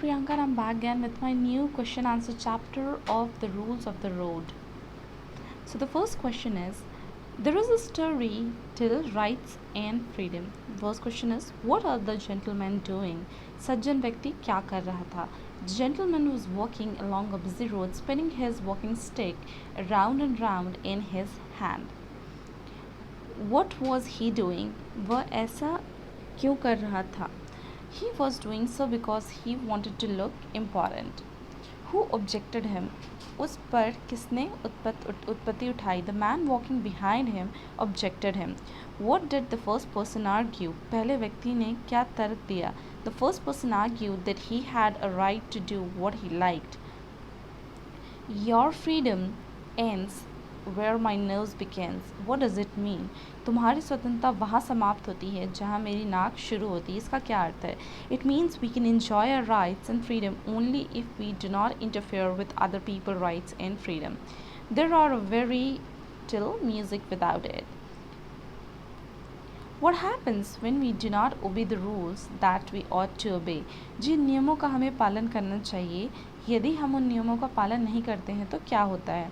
Priyanka and I'm back again with my new question answer chapter of the rules of the road. So the first question is, there is a story till rights and freedom. First question is, what are the gentlemen doing? सज्जन व्यक्ति क्या कर रहा था? The gentleman was walking along a busy road, spinning his walking stick round and round in his hand. What was he doing? वह ऐसा क्यों कर रहा था? He was doing so because he wanted to look important. Who objected him? उस पर किसने उत्पत्ति उठाई? The man walking behind him objected him. What did the first person argue? पहले व्यक्ति ने क्या तर्क दिया? The first person argued that he had a right to do what he liked. Your freedom ends where my nose begins. What does it mean? तुम्हारी स्वतंत्रता वहाँ समाप्त होती है जहाँ मेरी नाक शुरू होती है. इसका क्या अर्थ है? It means we can enjoy our rights and freedom only if we do not interfere with other people's rights and freedom. There are very little music without it. What happens when we do not obey the rules that we ought to obey? जिन नियमों का हमें पालन करना चाहिए, यदि हम उन नियमों का पालन नहीं करते हैं तो क्या होता है?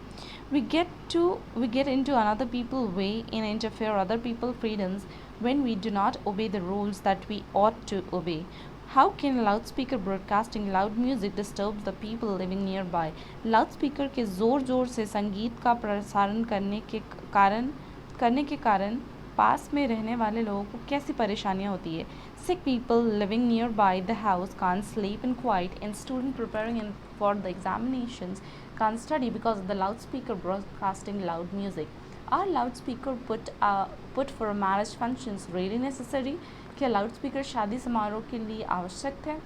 We get into another people's way and interfere other people's freedoms when we do not obey the rules that we ought to obey. How can a loudspeaker broadcasting loud music disturb the people living nearby? Loudspeaker के ज़ोर से संगीत का प्रसारण करने के कारण पास में रहने वाले लोगों को कैसी परेशानियां होती है? Sick people living nearby the house can't sleep in quiet, and students preparing for the examinations can't study because of the loudspeaker broadcasting loud music. Are loudspeaker put for marriage functions really necessary? क्या loudspeaker शादी समारोह के लिए आवश्यक है?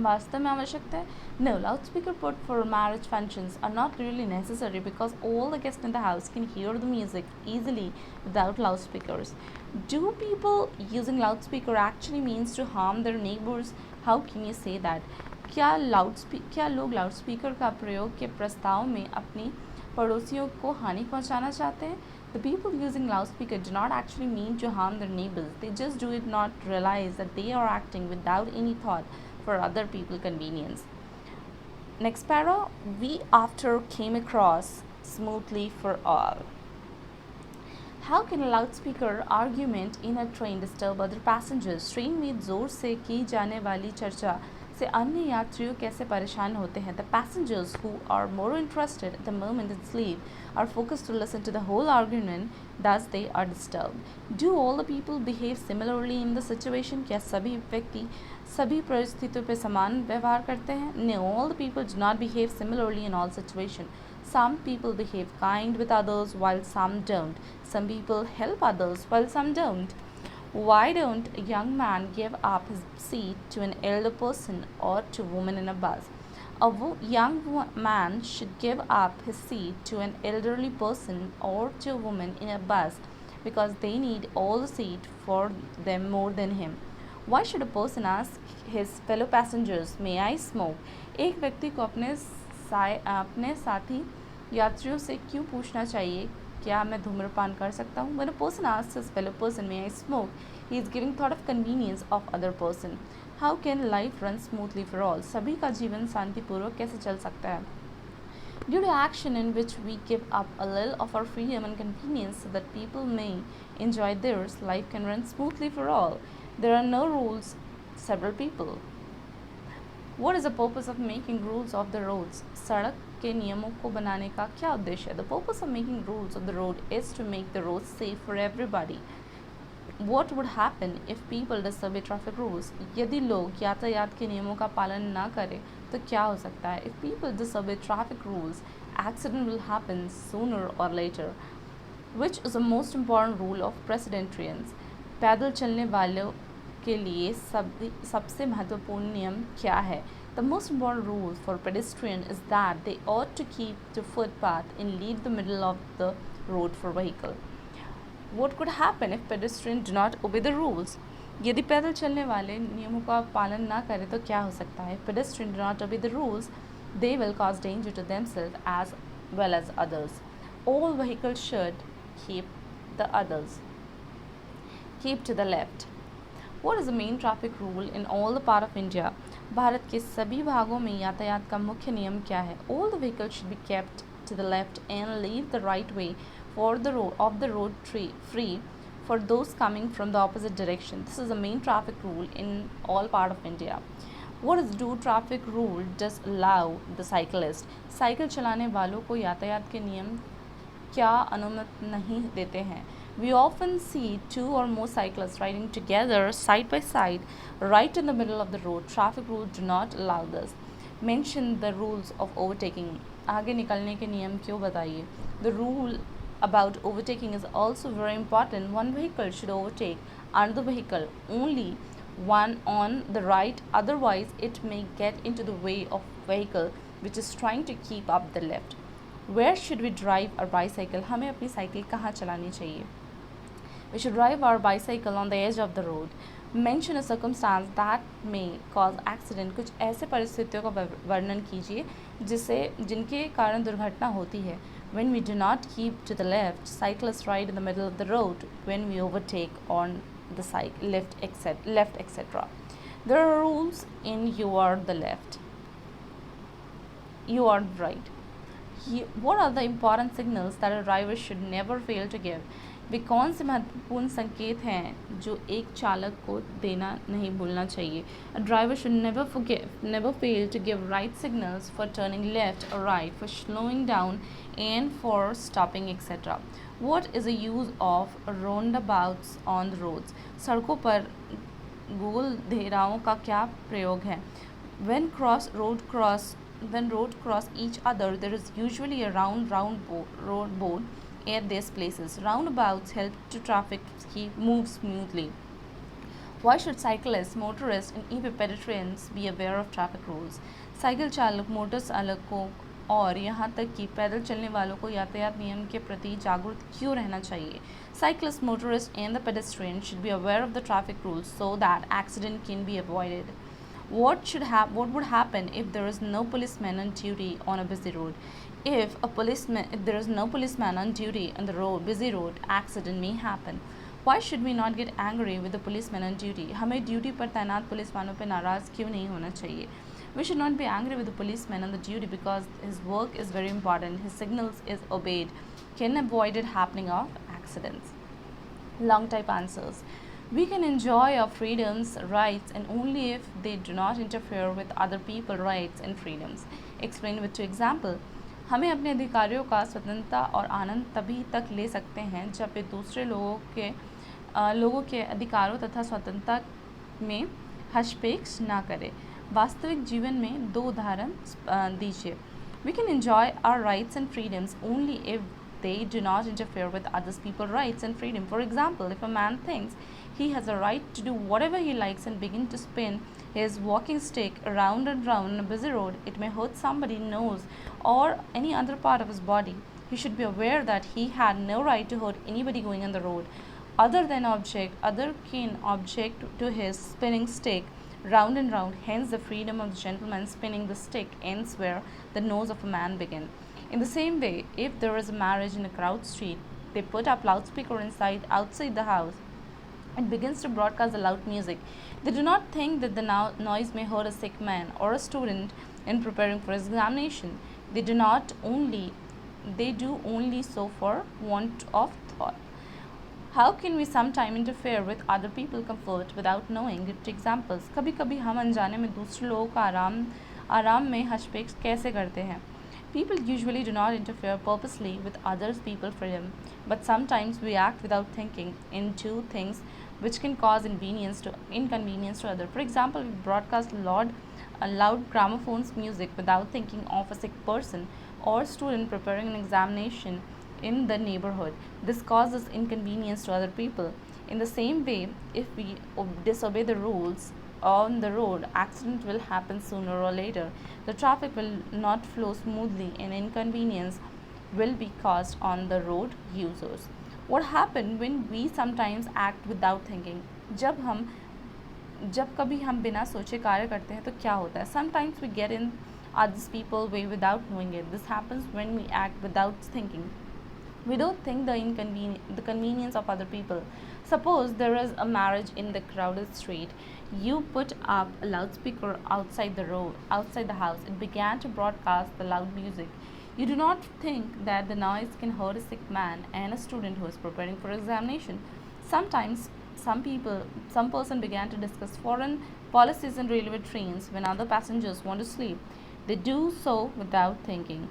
वास्तव में आवश्यक है? No, loudspeaker put for marriage functions are not really necessary because all the guests in the house can hear the music easily without loudspeakers. Do people using loudspeaker actually means to harm their neighbors? How can you say that? क्या लोग loudspeaker का प्रयोग के प्रस्ताव में अपनी पड़ोसियों को हानि पहुंचाना चाहते हैं? The people using loudspeaker do not actually mean to harm their neighbors. They just do it not realize that they are acting without any thought for other people's convenience. Next para, we after came across smoothly for all. How can a loudspeaker argument in a train disturb other passengers? Train में जोर से की जाने वाली चर्चा से अन्य यात्रियों कैसे परेशान होते हैं? The passengers who are more interested at the moment in sleep are focused to listen to the whole argument, thus they are disturbed. Do all the people behave similarly in the situation? क्या सभी व्यक्ति सभी परिस्थितियों पर समान व्यवहार करते हैं? No, all the people do not behave similarly in all situations. Some people behave kind with others while some don't. Some people help others while some don't. Why don't a young man give up his seat to an elder person or to a woman in a bus? A young man should give up his seat to an elderly person or to a woman in a bus because they need all the seat for them more than him. Why should a person ask his fellow passengers, may I smoke? एक व्यक्ति को अपने साथी यात्रियों से क्यों पूछना चाहिए क्या मैं धूम्रपान कर सकता हूँ? When a person asks his fellow person, may I smoke? He is giving thought of convenience of other person. How can life run smoothly for all? सभी का जीवन शांतिपूर्वक कैसे चल सकता है? Due to action in which we give up a little of our freedom and convenience so that people may enjoy theirs, life can run smoothly for all. There are no rules, several people. What is the purpose of making rules of the roads? सड़क के नियमों को बनाने का क्या उद्देश्य है? The purpose of making rules of the road is to make the roads safe for everybody. What would happen if people disobey traffic rules? यदि लोग यातायात के नियमों का पालन ना करें तो क्या हो सकता है? If people disobey traffic rules, accident will happen sooner or later. Which is the most important rule of pedestrians? पैदल चलने वालों के लिए सबसे महत्वपूर्ण नियम क्या है? The most important rule for pedestrian is that they ought to keep the footpath and leave the middle of the road for vehicle. What could happen if pedestrians do not obey the rules? यदि पैदल चलने वाले नियमों का पालन ना करें तो क्या हो सकता है? If pedestrians do not obey the rules, they will cause danger to themselves as well as others. All vehicles should keep to the left. What is the main traffic rule in all the part of India? Bharat के सभी भागों में यातायात का मुख्य नियम क्या है? All the vehicles should be kept to the left and leave the right way for the road free for those coming from the opposite direction. This is the main traffic rule in all part of India. What is do traffic rule does allow the cyclist? Cycle चलाने वालों को यातायात के नियम क्या अनुमति नहीं देते हैं? We often see two or more cyclists riding together side by side right in the middle of the road. Traffic rules do not allow this. Mention the rules of overtaking. आगे निकलने के नियम क्यों बताइए? The rule about overtaking is also very important. One vehicle should overtake another vehicle only one on the right, otherwise it may get into the way of vehicle which is trying to keep up the left. Where should we drive our bicycle? हमें अपनी cycle कहाँ चलानी चाहिए? We should drive our bicycle on the edge of the road. Mention a circumstance that may cause accident. कुछ ऐसे परिस्थितियों का वर्णन कीजिए जिनके कारण दुर्घटना होती है. When we do not keep to the left, cyclists ride in the middle of the road. When we overtake on the left, etc. There are rules in you are the left, you are right. What are the important signals that a driver should never fail to give? वे कौन से महत्वपूर्ण संकेत हैं जो एक चालक को देना नहीं भूलना चाहिए? A driver should never fail to give right signals for turning left or right, for slowing down and for stopping, etc. What is the use of roundabouts on the roads? सड़कों पर गोल घेरावों का क्या प्रयोग है? When road cross each other, there is usually a round road board at these places. Roundabouts help to traffic move smoothly. Why should cyclists, motorists, and even pedestrians be aware of traffic rules? Cycle चालक, motor चालकों और यहाँ तक कि पैदल चलने वालों को यातायात नियम के प्रति जागरूक क्यों रहना चाहिए? Cyclists, motorists, and the pedestrians should be aware of the traffic rules so that accident can be avoided. What would happen if there is no policeman on duty on a busy road? If there is no policeman on duty on the busy road, accident may happen. Why should we not get angry with the policeman on duty? हमें duty पर तैनात police वालों पर नाराज़ क्यों नहीं होना चाहिए? We should not be angry with the policeman on the duty because his work is very important. His signals is obeyed, can avoid it happening of accidents. Long type answers. We can enjoy our freedoms, rights, and only if they do not interfere with other people's rights and freedoms. Explain with two example. हमें अपने अधिकारों का स्वतंत्रता और आनंद तभी तक ले सकते हैं जब वे दूसरे लोगों के अधिकारों तथा स्वतंत्रता में हस्तक्षेप ना करें. वास्तविक जीवन में दो उदाहरण दीजिए. We can enjoy our rights and freedoms only if they do not interfere with other people's rights and freedom. For example, if a man thinks he has a right to do whatever he likes and begin to spin his walking stick around and round on a busy road, it may hurt somebody's nose or any other part of his body. He should be aware that he had no right to hurt anybody going on the road. Other can object to his spinning stick round and round. Hence, the freedom of the gentleman spinning the stick ends where the nose of a man begins. In the same way, if there is a marriage in a crowded street, they put up loudspeaker outside the house. It begins to broadcast the loud music. They do not think that the noise may hurt a sick man or a student in preparing for his examination. They do only so for want of thought. How can we sometimes interfere with other people's comfort without knowing? Give examples. कभी कभी हम अनजाने में दूसरे लोगों का आराम में हस्तक्षेप कैसे करते हैं? People usually do not interfere purposely with other people's freedom, but sometimes we act without thinking into things which can cause inconvenience to others. For example, we broadcast loud gramophone's music without thinking of a sick person or student preparing an examination in the neighborhood. This causes inconvenience to other people. In the same way, if we disobey the rules on the road, accident will happen sooner or later. The traffic will not flow smoothly and inconvenience will be caused on the road users. What happens when we sometimes act without thinking? जब कभी हम बिना सोचे कार्य करते हैं तो क्या होता है? Sometimes we get in others people's way without knowing it. This happens when we act without thinking. We don't think the convenience of other people. Suppose there is a marriage in the crowded street. You put up a loudspeaker outside the house. It began to broadcast the loud music. You do not think that the noise can hurt a sick man and a student who is preparing for examination. Sometimes some person began to discuss foreign policies in railway trains when other passengers want to sleep. They do so without thinking.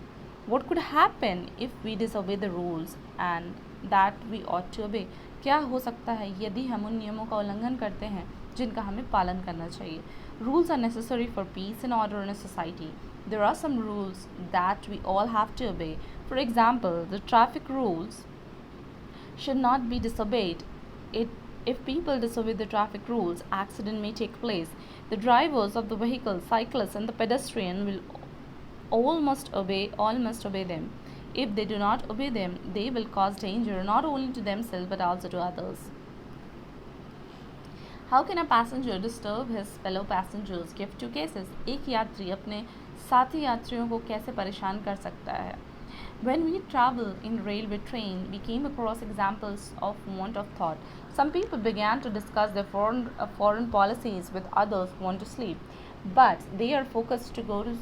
What could happen if we disobey the rules and that we ought to obey? क्या हो सकता है यदि हम उन नियमों का उल्लंघन करते हैं जिनका हमें पालन करना चाहिए? Rules are necessary for peace and order in a society. There are some rules that we all have to obey. For example, the traffic rules should not be disobeyed. It, if people disobey the traffic rules, accident may take place. The drivers of the vehicle, cyclists, and the pedestrian will all must obey them. If they do not obey them, they will cause danger not only to themselves but also to others. How can a passenger disturb his fellow passengers? Give two cases. एक यात्री अपने साथी यात्रियों को कैसे परेशान कर सकता है? When we travel in railway train, we came across examples of want of thought. Some people began to discuss their foreign policies with others who want to sleep, but they are focused to go to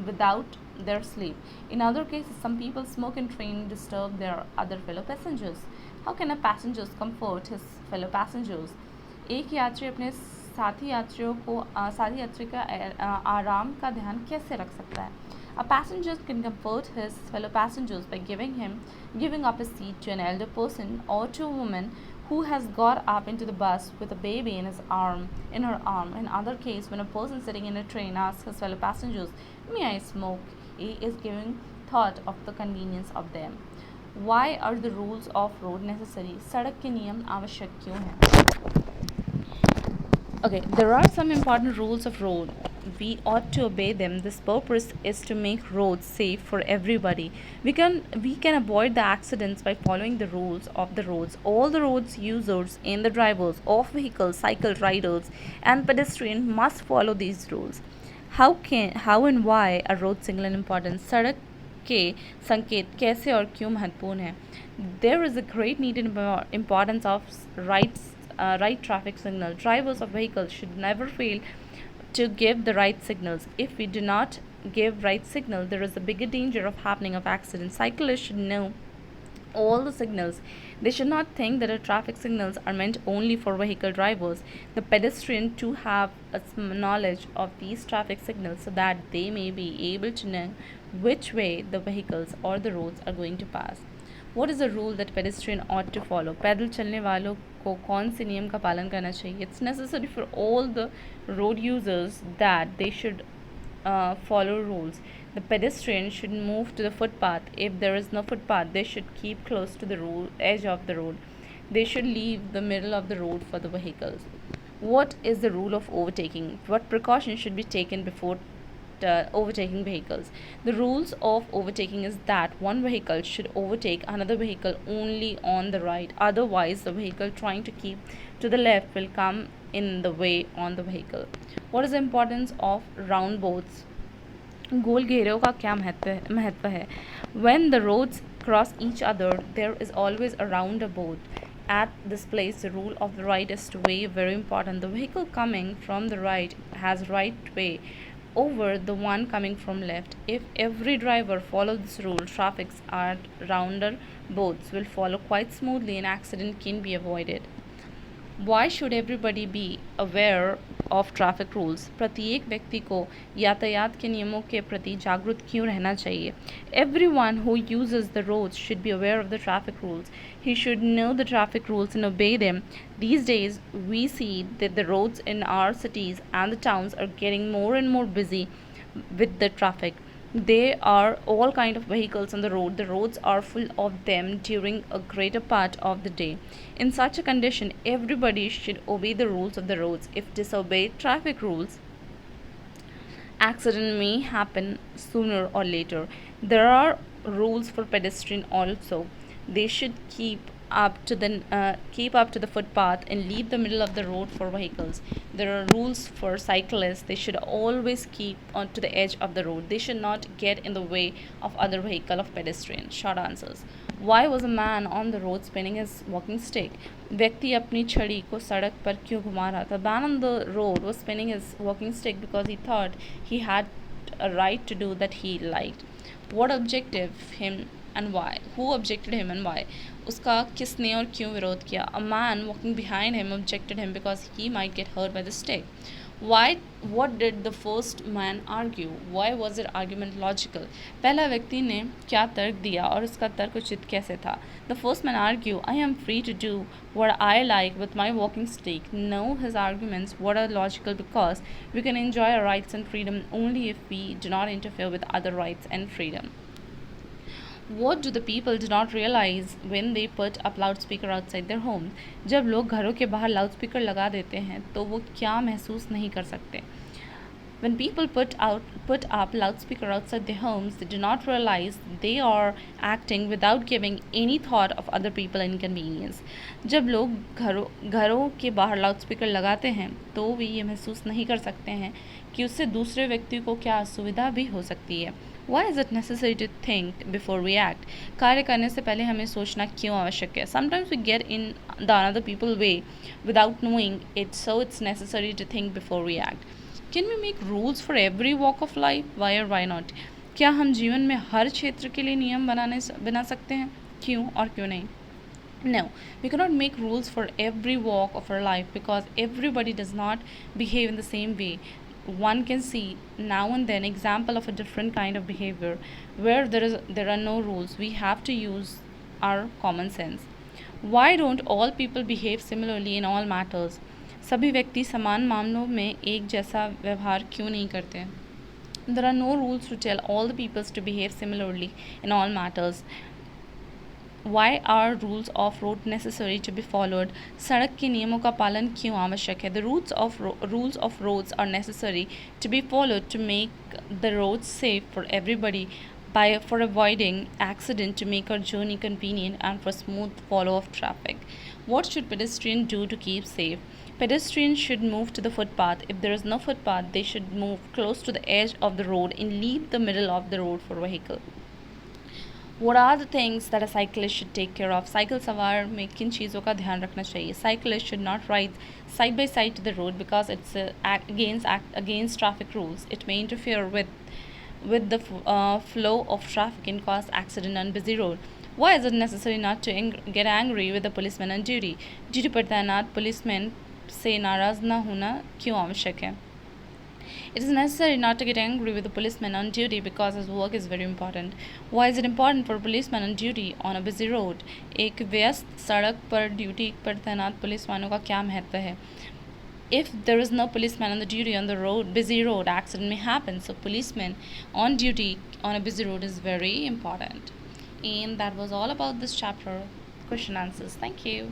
without their sleep. In other cases, some people smoke in train and disturb their other fellow passengers. How can a passenger comfort his fellow passengers? एक यात्री अपने साथी यात्री का आराम का ध्यान कैसे रख सकता है? A passenger can comfort his fellow passengers by giving up his seat to an elder person or to a woman who has got up into the bus with a baby in her arm. In other case, when a person sitting in a train asks his fellow passengers, "May I smoke?" he is giving thought of the convenience of them. Why are the rules of road necessary? सड़क के नियम आवश्यक क्यों हैं? Okay, there are some important rules of road. We ought to obey them. This purpose is to make roads safe for everybody. We can avoid the accidents by following the rules of the roads. All the roads users and the drivers of vehicles, cycle riders, and pedestrians must follow these rules. How and why are road signal important? सड़क के संकेत कैसे और क्यों महत्वपूर्ण है? There is a great need and importance of right traffic signal. Drivers of vehicles should never fail to give the right signals. If we do not give right signal, there is a bigger danger of happening of accidents. Cyclists should know all the signals. They should not think that the traffic signals are meant only for vehicle drivers. The pedestrian too have a knowledge of these traffic signals so that they may be able to know which way the vehicles or the roads are going to pass. What is the rule that pedestrian ought to follow? पैदल चलने वालों को कौन से नियम का पालन करना चाहिए? It's necessary for all the road users that they should follow rules. The pedestrian should move to the footpath. If there is no footpath, they should keep close to the edge of the road. They should leave the middle of the road for the vehicles. What is the rule of overtaking? What precautions should be taken before overtaking vehicles? The rules of overtaking is that one vehicle should overtake another vehicle only on the right. Otherwise, the vehicle trying to keep to the left will come in the way on the vehicle. What is the importance of roundabouts? गोल घेरों का क्या महत्व है? When the roads cross each other, there is always a roundabout. At this place, the rule of the right is to way very important. The vehicle coming from the right has right way over the one coming from left. If every driver follows this rule, traffic at roundabouts will follow quite smoothly and accident can be avoided. Why should everybody be aware of traffic rules? प्रत्येक व्यक्ति को यातायात के नियमों के प्रति जागरूक क्यों रहना चाहिए? Everyone who uses the roads should be aware of the traffic rules. He should know the traffic rules and obey them. These days, we see that the roads in our cities and the towns are getting more and more busy with the traffic. There are all kind of vehicles on the road. The roads are full of them during a greater part of the day. In such a condition, everybody should obey the rules of the roads. If disobey traffic rules, accident may happen sooner or later. There are rules for pedestrian also. They should keep keep up to the footpath and leave the middle of the road for vehicles. There are rules for cyclists. They should always keep onto the edge of the road. They should not get in the way of other vehicle of pedestrian. Short answers. Why was a man on the road spinning his walking stick? व्यक्ति अपनी छड़ी को सड़क पर क्यों घुमा रहा था? The man on the road was spinning his walking stick because he thought he had a right to do that he liked. What objective him and why? Who objected him and why? उसका किसने और क्यों विरोध किया? A man walking behind him objected him because he might get hurt by the stick. Why? What did the first man argue? Why was their argument logical? पहला व्यक्ति ने क्या तर्क दिया और उसका तर्क उचित कैसे था? The first man argued, I am free to do what I like with my walking stick. No, his arguments were logical because we can enjoy our rights and freedom only if we do not interfere with other rights and freedom. What do the people do not realize when they put up loudspeaker outside their homes? जब लोग घरों के बाहर loudspeaker लगा देते हैं तो वो क्या महसूस नहीं कर सकते? When people put up loudspeaker outside their homes, they do not realize they are acting without giving any thought of other people inconvenience. जब लोग घरों के बाहर लाउडस्पीकर लगाते हैं तो वे ये महसूस नहीं कर सकते हैं कि उससे दूसरे व्यक्ति को क्या असुविधा भी हो सकती है. Why is it necessary to think before we act? कार्य करने से पहले हमें सोचना क्यों आवश्यक है? Sometimes we get in the other people's way without knowing it, so it's necessary to think before we act. Can we make rules for every walk of life? Why or why not? क्या हम जीवन में हर क्षेत्र के लिए नियम बना सकते हैं? क्यों और क्यों नहीं? No, we cannot make rules for every walk of our life because everybody does not behave in the same way. One can see now and then example of a different kind of behavior where there are no rules. We have to use our common sense. Why don't all people behave similarly in all matters? सभी व्यक्ति समान मामलों में एक जैसा व्यवहार क्यों नहीं करते? There are no rules to tell all the peoples to behave similarly in all matters. Why are rules of road necessary to be followed? सड़क के नियमों का पालन क्यों आवश्यक है? The rules of roads are necessary to be followed to make the roads safe for everybody for avoiding accident, to make our journey convenient and for smooth flow of traffic. What should pedestrians do to keep safe? Pedestrians should move to the footpath. If there is no footpath, they should move close to the edge of the road and leave the middle of the road for vehicle. What are the things that a cyclist should take care of? Cycle सवार में किन चीज़ों का ध्यान रखना चाहिए? Cyclists should not ride side by side to the road because it's against traffic rules. It may interfere with the flow of traffic and cause accident on busy road. Why is it necessary not to get angry with the policeman on duty? Duty पर तैनात policeman से नाराज़ ना होना क्यों आवश्यक है? It is necessary not to get angry with the policeman on duty because his work is very important. Why is it important for a policeman on duty on a busy road? एक व्यस्त सड़क पर duty पर तैनात पुलिसवानों का क्या महत्व है? If there is no policeman on the duty on the road, busy road, accident may happen. So policeman on duty on a busy road is very important. And that was all about this chapter. Question answers. Thank you.